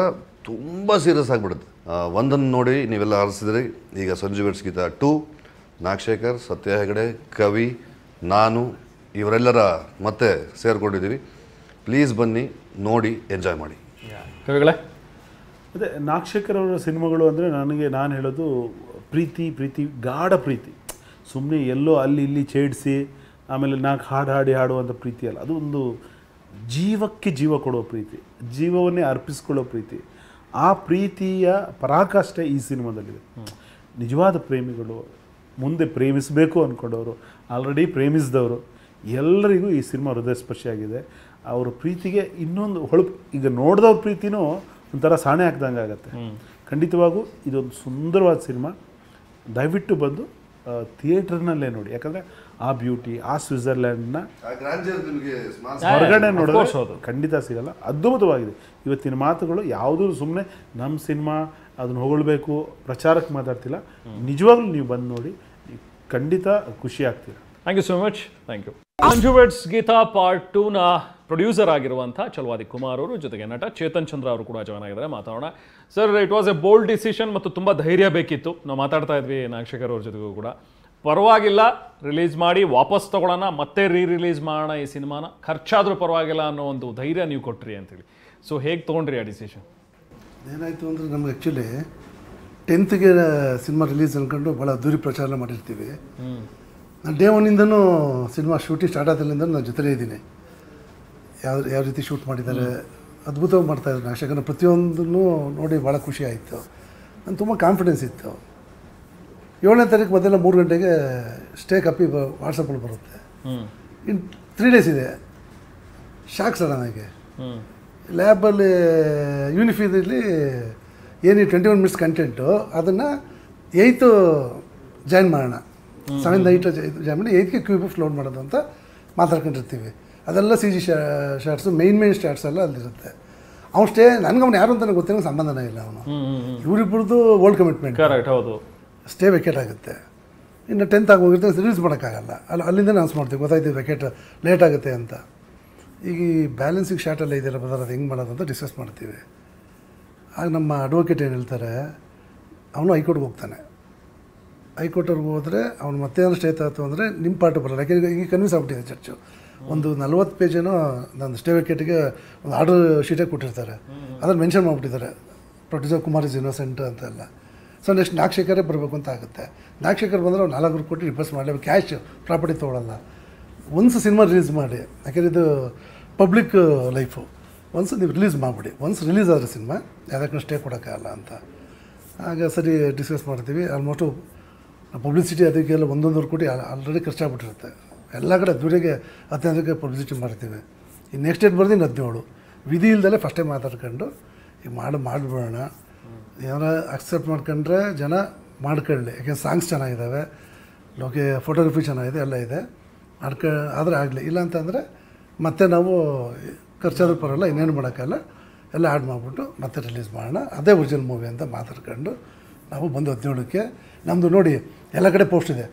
ತುಂಬ ಸೀರಿಯಸ್ ಆಗಿಬಿಡುತ್ತೆ. ಒಂದನ್ನು ನೋಡಿ ನೀವೆಲ್ಲ ಆರಿಸಿದ್ರಿ. ಈಗ ಸಂಜು ವೆಡ್ಸ್ ಗೀತಾ 2, ನಾಗಶೇಖರ್, ಸತ್ಯ ಹೆಗಡೆ, ಕವಿ, ನಾನು ಇವರೆಲ್ಲರ ಮತ್ತೆ ಸೇರಿಕೊಂಡಿದ್ದೀವಿ. ಪ್ಲೀಸ್ ಬನ್ನಿ, ನೋಡಿ, ಎಂಜಾಯ್ ಮಾಡಿ. ಕವಿಗಳೇ, ಅದೇ ನಾಗಶೇಖರ್ ಅವರ ಸಿನಿಮಾಗಳು ಅಂದರೆ ನಾನು ಹೇಳೋದು ಪ್ರೀತಿ, ಗಾಢ ಪ್ರೀತಿ. ಸುಮ್ಮನೆ ಎಲ್ಲೋ ಅಲ್ಲಿ ಇಲ್ಲಿ ಛೇಡಿಸಿ ಆಮೇಲೆ ಹಾಡುವಂಥ ಪ್ರೀತಿ ಅಲ್ಲ. ಅದು ಒಂದು ಜೀವಕ್ಕೆ ಜೀವ ಕೊಡೋ ಪ್ರೀತಿ, ಜೀವವನ್ನೇ ಅರ್ಪಿಸ್ಕೊಳ್ಳೋ ಪ್ರೀತಿ. ಆ ಪ್ರೀತಿಯ ಪರಾಕಾಷ್ಠೆ ಈ ಸಿನಿಮಾದಲ್ಲಿದೆ. ನಿಜವಾದ ಪ್ರೇಮಿಗಳು, ಮುಂದೆ ಪ್ರೇಮಿಸಬೇಕು ಅಂದ್ಕೊಂಡವರು, ಆಲ್ರೆಡಿ ಪ್ರೇಮಿಸಿದವರು ಎಲ್ಲರಿಗೂ ಈ ಸಿನಿಮಾ ಹೃದಯಸ್ಪರ್ಶಿಯಾಗಿದೆ. ಅವರ ಪ್ರೀತಿಗೆ ಇನ್ನೊಂದು ಹೊಳಪು. ಈಗ ನೋಡಿದವ್ರ ಪ್ರೀತಿನೂ ಒಂಥರ ಸಾಣೆ ಹಾಕ್ದಂಗೆ ಆಗುತ್ತೆ. ಖಂಡಿತವಾಗೂ ಇದೊಂದು ಸುಂದರವಾದ ಸಿನಿಮಾ. ದಯವಿಟ್ಟು ಬಂದು ಥಿಯೇಟರ್ನಲ್ಲೇ ನೋಡಿ. ಯಾಕಂದರೆ ಆ ಬ್ಯೂಟಿ, ಆ ಸ್ವಿಟ್ಜರ್ಲ್ಯಾಂಡ್ನ ಹೊರಗಡೆ ನೋಡಿದ್ರೆ ಖಂಡಿತ ಸಿಗಲ್ಲ. ಅದ್ಭುತವಾಗಿದೆ. ಇವತ್ತಿನ ಮಾತುಗಳು ಯಾವುದೂ ಸುಮ್ಮನೆ ನಮ್ಮ ಸಿನಿಮಾ ಅದನ್ನು ಹೊಗಳ್ಬೇಕು, ಪ್ರಚಾರಕ್ಕೆ ಮಾತಾಡ್ತಿಲ್ಲ. ನಿಜವಾಗ್ಲೂ ನೀವು ಬಂದು ನೋಡಿ, ಖಂಡಿತ ಖುಷಿ ಆಗ್ತೀರ. Thank you so much. Thank you. Sanju weds Geetha part 2ನ ಪ್ರೊಡ್ಯೂಸರ್ ಆಗಿರುವಂಥ ಚಲವಾದಿ ಕುಮಾರ್ ಅವರು, ಜೊತೆಗೆ ನಟ ಚೇತನ್ ಚಂದ್ರ ಅವರು ಕೂಡ ಜಾಯ್ನ್ ಆಗಿದ್ದಾರೆ. ಮಾತಾಡೋಣ. Sir, it was A bold decision ಮತ್ತು ತುಂಬ ಧೈರ್ಯ ಬೇಕಿತ್ತು. ನಾವು ಮಾತಾಡ್ತಾ ಇದ್ವಿ ನಾಗಶೇಖರ್ ಅವ್ರ ಜೊತೆಗೂ ಕೂಡ. ಪರವಾಗಿಲ್ಲ, ರಿಲೀಸ್ ಮಾಡಿ ವಾಪಸ್ ತೊಗೊಳ್ಳೋಣ, ಮತ್ತೆ ರಿಲೀಸ್ ಮಾಡೋಣ ಈ ಸಿನಿಮಾನ, ಖರ್ಚಾದರೂ ಪರವಾಗಿಲ್ಲ ಅನ್ನೋ ಒಂದು ಧೈರ್ಯ ನೀವು ಕೊಟ್ರಿ ಅಂತೇಳಿ. ಸೊ ಹೇಗೆ ತೊಗೊಂಡ್ರಿ ಆ ಡಿಸಿಷನ್? ಏನಾಯಿತು ಅಂದರೆ ನಮ್ಗೆ ಆ್ಯಕ್ಚುಲಿ 10ಗೆ ಸಿನಿಮಾ ರಿಲೀಸ್ ಅಂದ್ಕೊಂಡು ಭಾಳ ಅದ್ದೂರಿ ಪ್ರಚಾರ ಮಾಡಿರ್ತೀವಿ. ನಾನು ಡೇ ಒನ್ನಿಂದನೂ ಸಿನಿಮಾ ಶೂಟಿಂಗ್ ಸ್ಟಾರ್ಟ್ ಆದಾಗಲಿಂದ ನಾನು ಜೊತೆಲೇ ಇದ್ದೀನಿ. ಯಾವ ರೀತಿ ಶೂಟ್ ಮಾಡಿದ್ದಾರೆ, ಅದ್ಭುತವಾಗಿ ಮಾಡ್ತಾಯಿದ್ರು ನಾಕ್ಷಕನ. ಪ್ರತಿಯೊಂದನ್ನು ನೋಡಿ ಭಾಳ ಖುಷಿ ಆಯಿತು. ನಾನು ತುಂಬ ಕಾನ್ಫಿಡೆನ್ಸ್ ಇತ್ತು. 7ನೇ ತಾರೀಕು ಮಧ್ಯಾಹ್ನ 3 ಗಂಟೆಗೆ ಸ್ಟೇ ಕಾಪಿ ವಾಟ್ಸಪ್ಪಲ್ಲಿ ಬರುತ್ತೆ. ಇನ್ನು 3 ಡೇಸ್ ಇದೆ. ಶಾಕ್ ಸಡನ್ನಾಗಿ ಲ್ಯಾಬಲ್ಲಿ ಯೂನಿಫಿದಲ್ಲಿ ಏನು 21 ಮಿನಿಟ್ಸ್ ಕಂಟೆಂಟು ಅದನ್ನು 8 ಜಾಯಿನ್ ಮಾಡೋಣ, 7 8 ಜಾಯಿನ್ ಮಾಡಿ 8ಗೆ QBF ಲೋಡ್ ಮಾಡೋದು ಅಂತ ಮಾತಾಡ್ಕೊಂಡಿರ್ತೀವಿ. ಅದೆಲ್ಲ CG ಶಾರ್ಟ್ಸು, ಮೇನ್ ಶಾರ್ಟ್ಸ್ ಎಲ್ಲ ಅಲ್ಲಿರುತ್ತೆ. ಅವ್ನು ಸ್ಟೇ ನನಗೆ ಯಾರು ಅಂತ ಗೊತ್ತಿರೋ ಸಂಬಂಧನೇ ಇಲ್ಲ. ಅವನು ಇವರಿಬ್ಬರದು ಓಲ್ಡ್ ಕಮಿಟ್ಮೆಂಟ್. ಕರೆಕ್ಟ್, ಹೌದು. ಸ್ಟೇ ವೆಕೇಟ್ ಆಗುತ್ತೆ. ಇನ್ನು 10th ಆಗೋಗಿರುತ್ತೆ, ರಿಲೀಸ್ ಮಾಡೋಕ್ಕಾಗಲ್ಲ. ಅಲ್ಲಿಂದ ಅನೌನ್ಸ್ ಮಾಡ್ತೀವಿ, ಗೊತ್ತಾಯ್ತು ವೆಕೇಟ್ ಲೇಟ್ ಆಗುತ್ತೆ ಅಂತ. ಈಗ ಈ ಬ್ಯಾಲೆನ್ಸಿಂಗ್ ಶಾರ್ಟೆಲ್ಲ ಇದೆಯಲ್ಲ ಬದಲು ಅದು ಹೆಂಗೆ ಮಾಡೋದು ಅಂತ ಡಿಸ್ಕಸ್ ಮಾಡ್ತೀವಿ. ಆಗ ನಮ್ಮ ಅಡ್ವೊಕೇಟ್ ಏನು ಹೇಳ್ತಾರೆ, ಅವನು ಹೈಕೋರ್ಟ್ಗೆ ಹೋಗ್ತಾನೆ. ಹೈಕೋರ್ಟ್ಗೆ ಹೋದರೆ ಅವ್ನು ಮತ್ತೆ ಸ್ಟೇ ತಾತು ಅಂದರೆ ನಿಮ್ಮ ಪಾರ್ಟ್ ಬರೋಲ್ಲ. ಯಾಕೆಂದರೆ ಈಗ ಕನ್ವಿನ್ಸ್ ಆಗ್ಬಿಟ್ಟಿದೆ ಜಡ್ಜು. ಒಂದು 40 ಪೇಜೇನೋ ನನ್ನ ಸ್ಟೇ ವೆಕೇಟಿಗೆ ಒಂದು ಆರ್ಡರ್ ಶೀಟೇ ಕೊಟ್ಟಿರ್ತಾರೆ. ಅದನ್ನು ಮೆನ್ಷನ್ ಮಾಡಿಬಿಟ್ಟಿದ್ದಾರೆ, ಪ್ರೊಡ್ಯೂಸರ್ ಕುಮಾರ್ ಇಸ್ ಇನ್ನೋಸೆಂಟ್ ಅಂತೆಲ್ಲ. ಸೊ ನೆಕ್ಸ್ಟ್ ನಾಗಶೇಖರೇ ಬರಬೇಕು ಅಂತ ಆಗುತ್ತೆ. ನಾಗಶೇಖರ್ ಬಂದರೆ ಅವ್ರು 4 ಕೋಟಿ ರಿಪರ್ಸ್ ಮಾಡಲಿ, ಕ್ಯಾಶ್ ಪ್ರಾಪರ್ಟಿ ತೊಗೊಳ್ಳಲ್ಲ. ಒನ್ಸ್ ಸಿನಿಮಾ ರಿಲೀಸ್ ಮಾಡಿ, ಯಾಕೆಂದರೆ ಇದು ಪಬ್ಲಿಕ್ ಲೈಫು. ಒನ್ಸ್ ನೀವು ರಿಲೀಸ್ ಮಾಡಿಬಿಡಿ. ಒನ್ಸ್ ರಿಲೀಸ್ ಆದರೆ ಸಿನಿಮಾ ಯಾವುದಕ್ಕೂ ಸ್ಟೇ ಕೊಡೋಕ್ಕಾಗಲ್ಲ ಅಂತ. ಆಗ ಸರಿ ಡಿಸ್ಕಸ್ ಮಾಡ್ತೀವಿ. ಆಲ್ಮೋಸ್ಟು ಪಬ್ಲಿಸಿಟಿ ಅದಕ್ಕೆಲ್ಲ 1.5 ಕೋಟಿ ಆಲ್ರೆಡಿ ಖರ್ಚಾಗ್ಬಿಟ್ಟಿರುತ್ತೆ. ಎಲ್ಲ ಕಡೆ ದುಡಿಗೆ 15ಕ್ಕೆ ಪಬ್ಲಿಸಿಟಿ ಮಾಡ್ತೀವಿ. ಈ ನೆಕ್ಸ್ಟ್ ಡೇಟ್ ಬರ್ದು 17 ವಿಧಿ ಇಲ್ದಲೇ ಫಸ್ಟೇ ಮಾತಾಡ್ಕೊಂಡು ಈಗ ಮಾಡಿಬಿಡೋಣ. ಏನಾರ ಅಕ್ಸೆಪ್ಟ್ ಮಾಡ್ಕೊಂಡ್ರೆ ಜನ ಮಾಡ್ಕೊಳ್ಳಿ. ಯಾಕೆಂದ್ರೆ ಸಾಂಗ್ಸ್ ಚೆನ್ನಾಗಿದ್ದಾವೆ, ಫೋಟೋಗ್ರಫಿ ಚೆನ್ನಾಗಿದೆ, ಎಲ್ಲ ಇದೆ. ಆದರೆ ಆಗಲಿ. ಇಲ್ಲ ಅಂತಂದರೆ ಮತ್ತೆ ನಾವು ಖರ್ಚಾದ್ರೂ ಪರಲ್ಲ, ಇನ್ನೇನು ಮಾಡೋಕ್ಕಲ್ಲ, ಎಲ್ಲ ಆ್ಯಡ್ ಮಾಡಿಬಿಟ್ಟು ಮತ್ತೆ ರಿಲೀಸ್ ಮಾಡೋಣ. ಅದೇ ಒರಿಜಿನಲ್ ಮೂವಿ ಅಂತ ಮಾತಾಡ್ಕೊಂಡು ನಾವು ಬಂದು 17ಕ್ಕೆ ನಮ್ಮದು ನೋಡಿ ಎಲ್ಲ ಕಡೆ ಪೋಸ್ಟ್ ಇದೆ.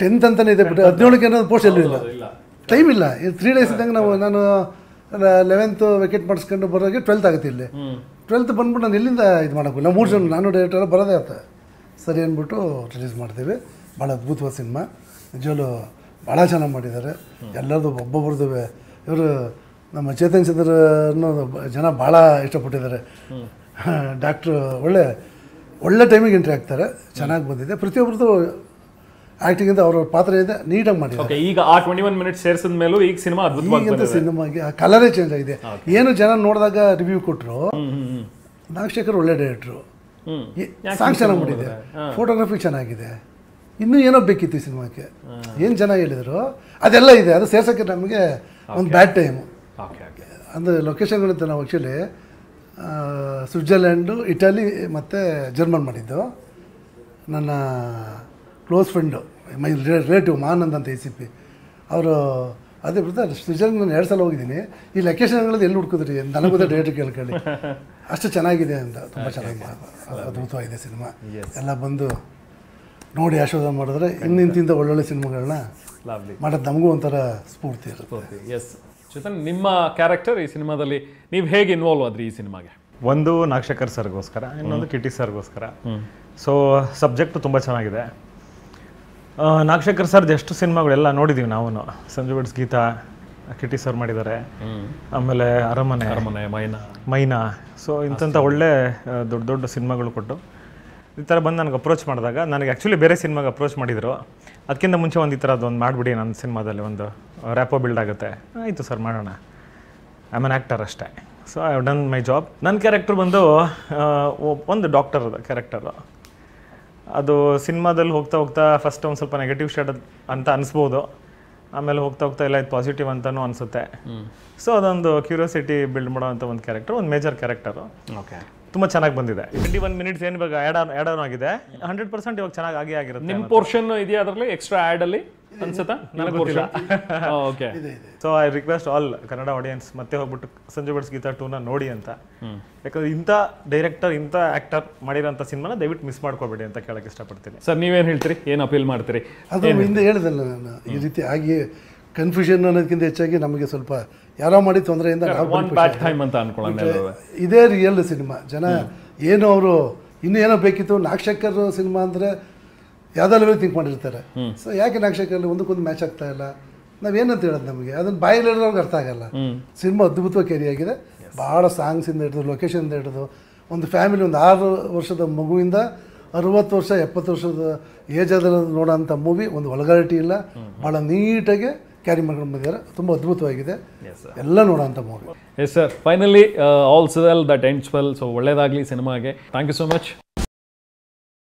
10th ಅಂತಲೇ ಇದೆ, ಬಿಟ್ಟು 17ಕ್ಕೆ ಅನ್ನೋದು ಪೋಸ್ಟ್ ಎಲ್ಲೂ ಇಲ್ಲ. ಟೈಮ್ ಇಲ್ಲ. 3 ಡೇಸ್ ಇದ್ದಂಗೆ ನಾನು 11th ವೆಕೇಟ್ ಮಾಡಿಸ್ಕೊಂಡು ಬರೋಗೆ 12th ಆಗುತ್ತೆ. ಇಲ್ಲಿ 12th ಬಂದ್ಬಿಟ್ಟು ನಾನು ಎಲ್ಲಿಂದ ಇದು ಮಾಡೋಕ್ಕಿಲ್ಲ. 3 ಜನ ನಾನು ಡೈರೆಕ್ಟರ್ ಬರೋದೇ ಆಯ್ತು. ಸರಿ ಅಂದ್ಬಿಟ್ಟು ರಿಲೀಸ್ ಮಾಡ್ತೀವಿ. ಭಾಳ ಅದ್ಭುತವಾದ ಸಿನಿಮಾ, ನಿಜವಲ್ಲೂ ಭಾಳ ಚೆನ್ನಾಗಿ ಮಾಡಿದ್ದಾರೆ. ಎಲ್ಲರದು ಒಬ್ಬೊಬ್ರದ್ದು. ಇವರು ನಮ್ಮ ಚೇತನ್ ಚಂದ್ರನ್ನು ಜನ ಭಾಳ ಇಷ್ಟಪಟ್ಟಿದ್ದಾರೆ. ಡಾಕ್ಟ್ರು ಒಳ್ಳೆ ಟೈಮಿಗೆ ಎಂಟ್ರಿ ಆಗ್ತಾರೆ. ಚೆನ್ನಾಗಿ ಬಂದಿದೆ. ಪ್ರತಿಯೊಬ್ಬರದ್ದು ಆ್ಯಕ್ಟಿಂಗಿಂದ ಅವ್ರ ಪಾತ್ರ ಇದೆ, ನೀಟಾಗಿ ಮಾಡಿದ್ದಾರೆ. ಈಗ ಆ 21 ಮಿನಿಟ್ಸ್ ಸೇರಿಸಿದ ಮೇಲೂ ಈಗ ಸಿನಿಮಾ ಅದ್ಭುತವಾಗಿ ಸಿನಿಮಾಗೆ ಆ ಕಲರೇ ಚೇಂಜ್ ಆಗಿದೆ. ಏನು ಜನ ನೋಡಿದಾಗ ರಿವ್ಯೂ ಕೊಟ್ಟರು, ನಾಗಶೇಖರ್ ಒಳ್ಳೆ ಡೈರೆಕ್ಟ್ರು, ಸಾಂಗ್ ಚೆನ್ನಾಗಿ ಮಾಡಿದೆ, ಫೋಟೋಗ್ರಫಿ ಚೆನ್ನಾಗಿದೆ, ಇನ್ನೂ ಏನೋ ಬೇಕಿತ್ತು ಈ ಸಿನಿಮಾಕ್ಕೆ. ಏನು ಜನ ಹೇಳಿದರು ಅದೆಲ್ಲ ಇದೆ. ಅದು ಸೇರ್ಸೋಕ್ಕೆ ನಮಗೆ ಒಂದು ಬ್ಯಾಡ್ ಟೈಮು. ಅಂದರೆ ಲೊಕೇಶನ್ಗಳಿಂದ ನಾವು ಆ್ಯಕ್ಚುಲಿ ಸ್ವಿಟ್ಜರ್ಲ್ಯಾಂಡು, ಇಟಲಿ ಮತ್ತು ಜರ್ಮನ್ ಮಾಡಿದ್ದು. ನನ್ನ ಕ್ಲೋಸ್ ಫ್ರೆಂಡು, ಮೈ ರಿಲೇಟಿವ್ ಮಾನಂದ್ ಅಂತ ACP ಅವರು ಅದೇ ಬಿಡ್ತಾ ಸ್ವಿಟ್ಜರ್ಲ್ಯಾಂಡ್ ನಾನು 2 ಸಲ ಹೋಗಿದ್ದೀನಿ. ಈ ಲೊಕೇಶನ್ಗಳಲ್ಲಿ ಎಲ್ಲಿ ಹುಡ್ಕಿದ್ರಿ ನನಗೂ ಡೇಟ್ ಕೇಳ್ಕೊಳ್ಳಿ, ಅಷ್ಟು ಚೆನ್ನಾಗಿದೆ ಅಂತ. ತುಂಬ ಚೆನ್ನಾಗಿ ಅದ್ಭುತವಾಗಿದೆ ಸಿನಿಮಾ. ಎಲ್ಲ ಬಂದು ನೋಡಿ ಆಶೀರ್ವಾದ ಮಾಡಿದ್ರೆ ಇನ್ನಿಂತಿಂತ ಒಳ್ಳೊಳ್ಳೆ ಸಿನಿಮಾಗಳನ್ನ ಮಾಡೋದು ನಮಗೂ ಒಂಥರ ಸ್ಫೂರ್ತಿ ಇರುತ್ತೆ. ಎಸ್ ಚೇತನ್, ನಿಮ್ಮ ಕ್ಯಾರೆಕ್ಟರ್ ಈ ಸಿನಿಮಾದಲ್ಲಿ ನೀವು ಹೇಗೆ ಇನ್ವಾಲ್ವ್ ಆದ್ರಿ ಈ ಸಿನಿಮಾಗೆ? ಒಂದು ನಾಗಶೇಖರ್ ಸರ್ಗೋಸ್ಕರ, ಇನ್ನೊಂದು ಕಿಟಿ ಸರ್ಗೋಸ್ಕರ. ಸೊ ಸಬ್ಜೆಕ್ಟು ತುಂಬ ಚೆನ್ನಾಗಿದೆ. ನಾಗಶೇಖರ್ ಸರ್ ಎಷ್ಟು ಸಿನಿಮಾಗಳೆಲ್ಲ ನೋಡಿದ್ದೀವಿ ನಾವು. ಸಂಜು ಬಿಡ್ಸ್ ಗೀತಾ, ಕಿಟಿ ಸರ್ ಮಾಡಿದ್ದಾರೆ, ಆಮೇಲೆ ಅರಮನೆ, ಮೈನಾ. ಸೊ ಇಂಥ ಒಳ್ಳೆ ದೊಡ್ಡ ಸಿನಿಮಾಗಳು ಕೊಟ್ಟು ಈ ಥರ ಬಂದು ನನಗೆ ಅಪ್ರೋಚ್ ಮಾಡಿದಾಗ, ನನಗೆ ಆ್ಯಕ್ಚುಲಿ ಬೇರೆ ಸಿನಿಮಾಗೆ ಅಪ್ರೋಚ್ ಮಾಡಿದರು. ಅದಕ್ಕಿಂತ ಮುಂಚೆ ಒಂದು ಈ ಥರದ್ದು ಒಂದು ಮಾಡಿಬಿಡಿ ನನ್ನ ಸಿನಿಮಾದಲ್ಲಿ, ಒಂದು ರ್ಯಾಪೋ ಬಿಲ್ಡ್ ಆಗುತ್ತೆ. ಆಯಿತು ಸರ್ ಮಾಡೋಣ, ಐ ಆಮ್ ಆನ್ ಆ್ಯಕ್ಟರ್ ಅಷ್ಟೇ. So I have done my job. ನನ್ನ ಕ್ಯಾರೆಕ್ಟರ್ ಬಂದು ಒಂದು ಡಾಕ್ಟರ್ ಕ್ಯಾರೆಕ್ಟರು. ಅದು ಸಿನಿಮಾದಲ್ಲಿ ಹೋಗ್ತಾ ಫಸ್ಟ್ ಒಂದು ಸ್ವಲ್ಪ ನೆಗೆಟಿವ್ ಶೇಡ್ ಅಂತ ಅನಿಸ್ಬೋದು, ಆಮೇಲೆ ಹೋಗ್ತಾ ಎಲ್ಲ ಇದು ಪಾಸಿಟಿವ್ ಅಂತಲೂ ಅನಿಸುತ್ತೆ. ಸೊ ಅದೊಂದು ಕ್ಯೂರಿಯಾಸಿಟಿ ಬಿಲ್ಡ್ ಮಾಡೋವಂಥ ಒಂದು ಕ್ಯಾರೆಕ್ಟರ್, ಒಂದು ಮೇಜರ್ ಕ್ಯಾರೆಕ್ಟರು. ಓಕೆ, ತುಂಬ ಚೆನ್ನಾಗಿ ಬಂದಿದೆ. 21 ಮಿನಿಟ್ಸ್ ಏನು ಇವಾಗ ಆ್ಯಡ್ ಆನ್ ಆಗಿದೆ. 100% ಇವಾಗ ಚೆನ್ನಾಗಿ ಆಗಿರುತ್ತೆ. ನಿಮ್ಮ ಪೋರ್ಷನ್ ಇದೆಯಾ ಅದರಲ್ಲಿ ಎಕ್ಸ್ಟ್ರಾ ಆ್ಯಡ್ ಅಲ್ಲಿ ಅನ್ಸುತ್ತಾ? ನನಗೆ ಗೊತ್ತಿಲ್ಲ. Okay, so I request all Kannada audience ಮತ್ತೆ ಹೋಗ್ಬಿಟ್ಟು ಸಂಜು ಬಿಡ್ಸ್ ಗೀತಾ 2ನ ನೋಡಿ ಅಂತ. ಯಾಕಂದ್ರೆ ಇಂಥ ಡೈರೆಕ್ಟರ್, ಇಂಥ ಆ್ಯಕ್ಟರ್ ಮಾಡಿರೋಂಥ ಸಿನಿಮಾನ ದಯವಿಟ್ಟು ಮಿಸ್ ಮಾಡ್ಕೋಬೇಡಿ ಅಂತ ಕೇಳಕ್ಕೆ ಇಷ್ಟಪಡ್ತೀನಿ. ಸರ್ ನೀವೇನು ಹೇಳ್ತೀರಿ, ಏನು ಅಪೀಲ್ ಮಾಡ್ತೀರಿ? ಅದು ಹಿಂದೆ ಹೇಳಿದಲ್ಲ ನಾನು, ಈ ರೀತಿ ಆಗಿ ಕನ್ಫ್ಯೂಷನ್ ಅನ್ನೋದಕ್ಕಿಂತ ಹೆಚ್ಚಾಗಿ ನಮಗೆ ಸ್ವಲ್ಪ ಯಾರೋ ಮಾಡಿ ತೊಂದರೆಯಿಂದ ಇದೇ ರಿಯಲ್ ಸಿನಿಮಾ. ಜನ ಏನು ಅವರು ಇನ್ನೂ ಏನೋ ಬೇಕಿತ್ತು. ನಾಗಶೇಖರ್ ಸಿನಿಮಾ ಅಂದರೆ ಯಾವುದೋ ಲೆವೆಲ್ ಥಿಂಕ್ ಮಾಡಿರ್ತಾರೆ. ಸೊ ಯಾಕೆ ನಾಗಶೇಖರಲ್ಲಿ ಒಂದಕ್ಕೊಂದು ಮ್ಯಾಚ್ ಆಗ್ತಾ ಇಲ್ಲ, ನಾವೇನಂತ ಹೇಳೋದು ನಮಗೆ ಅದನ್ನು ಬಾಯಲ್ಲಿ ಹೇಳಿದವ್ರಿಗೆ ಅರ್ಥ ಆಗಲ್ಲ. ಸಿನಿಮಾ ಅದ್ಭುತವಾಗಿ ಕ್ಯಾರಿ ಆಗಿದೆ. ಭಾಳ ಸಾಂಗ್ಸಿಂದ ಹಿಡಿದು, ಲೊಕೇಶನ್ನಿಂದ ಹಿಡಿದು, ಒಂದು ಫ್ಯಾಮಿಲಿ, ಒಂದು 6 ವರ್ಷದ ಮಗುವಿಂದ 60 ವರ್ಷ 70 ವರ್ಷದ ಏಜ್ ಆದ ನೋಡೋಂಥ ಮೂವಿ, ಒಂದು ವಲ್ಗಾರಿಟಿ ಇಲ್ಲ, ಭಾಳ ನೀಟಾಗಿ ಕ್ಯಾರಿ ಮಾಡ್ಕೊಂಡು ಬಂದಿದ್ದಾರೆ. ತುಂಬ ಅದ್ಭುತವಾಗಿದೆ, ಎಲ್ಲ ನೋಡೋಂಥ movie. Yes sir, finally all's well that ends well. So ಒಳ್ಳೇದಾಗಲಿ ಸಿನಿಮಾಗೆ. Thank you so much.